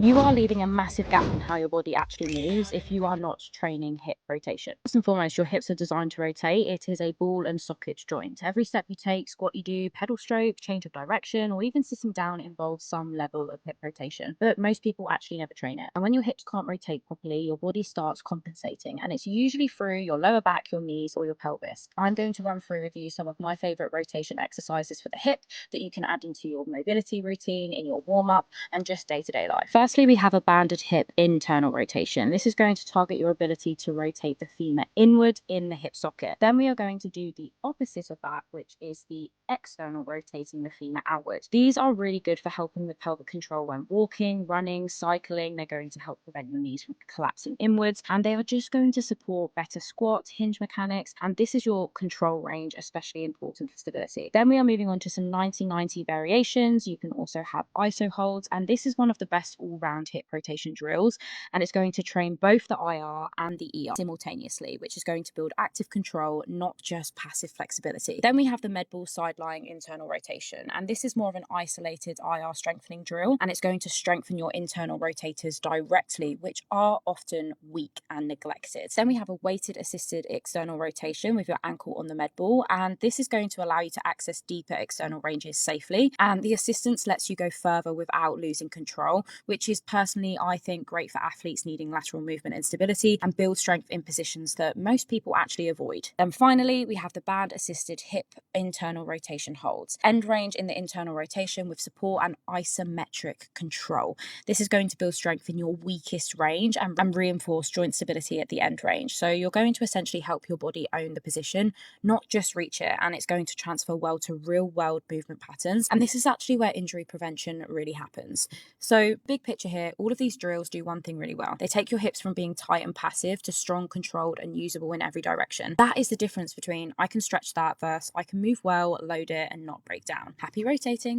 You are leaving a massive gap in how your body actually moves if you are not training hip rotation. First and foremost, your hips are designed to rotate. It is a ball and socket joint. Every step you take, squat you do, pedal stroke, change of direction, or even sitting down involves some level of hip rotation. But most people actually never train it. And when your hips can't rotate properly, your body starts compensating. And it's usually through your lower back, your knees, or your pelvis. I'm going to run through with you some of my favorite rotation exercises for the hip that you can add into your mobility routine, in your warm up, and just day-to-day life. Firstly, we have a banded hip internal rotation. This is going to target your ability to rotate the femur inward in the hip socket. Then we are going to do the opposite of that, which is the external rotating the femur outward. These are really good for helping with pelvic control when walking, running, cycling. They're going to help prevent your knees from collapsing inwards, and they are just going to support better squat, hinge mechanics, and this is your control range, especially important for stability. Then we are moving on to some 90-90 variations. You can also have iso holds, and this is one of the best all-round hip rotation drills, and it's going to train both the IR and the ER simultaneously, which is going to build active control, not just passive flexibility. Then we have the med ball side lying internal rotation, and this is more of an isolated IR strengthening drill, and it's going to strengthen your internal rotators directly, which are often weak and neglected. Then we have a weighted assisted external rotation with your ankle on the med ball, and this is going to allow you to access deeper external ranges safely, and the assistance lets you go further without losing control, which is personally, I think, great for athletes needing lateral movement and stability and build strength in positions that most people actually avoid. Then finally, we have the band assisted hip internal rotation holds. End range in the internal rotation with support and isometric control. This is going to build strength in your weakest range and reinforce joint stability at the end range. So you're going to essentially help your body own the position, not just reach it, and it's going to transfer well to real world movement patterns. And this is actually where injury prevention really happens. So big picture here, all of these drills do one thing really well. They take your hips from being tight and passive to strong, controlled, and usable in every direction. That is the difference between I can stretch that versus I can move well, load it, and not break down. Happy rotating.